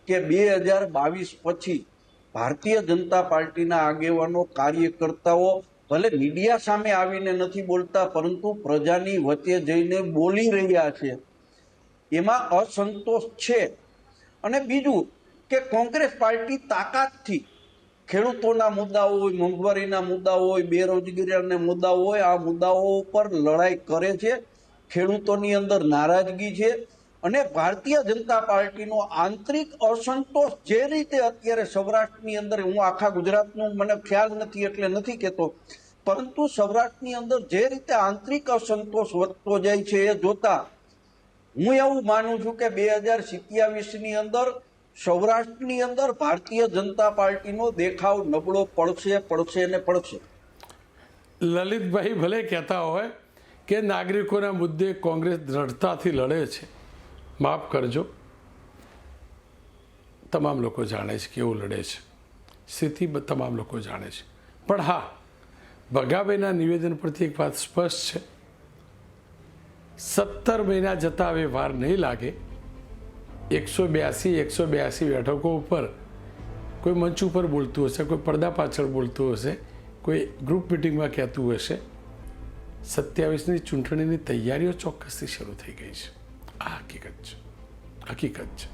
કે 2022 પછી ભારતીય જનતા પાર્ટીના આગેવાનો કાર્યકર્તાઓ ભલે મીડિયા સામે આવીને નથી બોલતા, પરંતુ પ્રજાની વચ્ચે જઈને બોલી રહ્યા છે, એમાં અસંતોષ છે। અને બીજું કે કોંગ્રેસ પાર્ટી તાકાતથી ખેડૂતોના મુદ્દાઓ હોય, મોંઘવારીના મુદ્દાઓ હોય, બેરોજગારીના મુદ્દાઓ હોય, આ મુદ્દાઓ ઉપર લડાઈ કરે છે। ખેડૂતોની અંદર નારાજગી છે અને ભારતીય જનતા પાર્ટીનો આંતરિક અસંતોષ જે રીતે અત્યારે સૌરાષ્ટ્રની અંદર, હું આખા ગુજરાતનું મને ખ્યાલ નથી એટલે નથી કહેતો, પરંતુ સૌરાષ્ટ્રની અંદર જે રીતે આંતરિક અસંતોષ વધતો જાય છે એ જોતા હું એવું માનું છું કે 2027ની અંદર સૌરાષ્ટ્રની અંદર ભારતીય જનતા પાર્ટીનો દેખાવ નબળો પડશે ને પડશે। લલિતભાઈ ભલે કહેતા હોય કે નાગરિકોના મુદ્દે કોંગ્રેસ દ્રઢતાથી લડે છે, માફ કરજો, તમામ લોકો જાણે છે કેવું લડે છે, સ્થિતિ તમામ લોકો જાણે છે। પણ હા, ભગાભાઈના નિવેદન પરથી એક વાત સ્પષ્ટ છે, 17 મહિના જતાં હવે વાર નહીં લાગે, 182 બેઠકો ઉપર કોઈ મંચ ઉપર બોલતું હશે, કોઈ પડદા પાછળ બોલતું હશે, કોઈ ગ્રુપ મિટિંગમાં કહેતું હશે, 27ની ચૂંટણીની તૈયારીઓ ચોક્કસથી શરૂ થઈ ગઈ છે। આ હકીકત છે, હકીકત છે।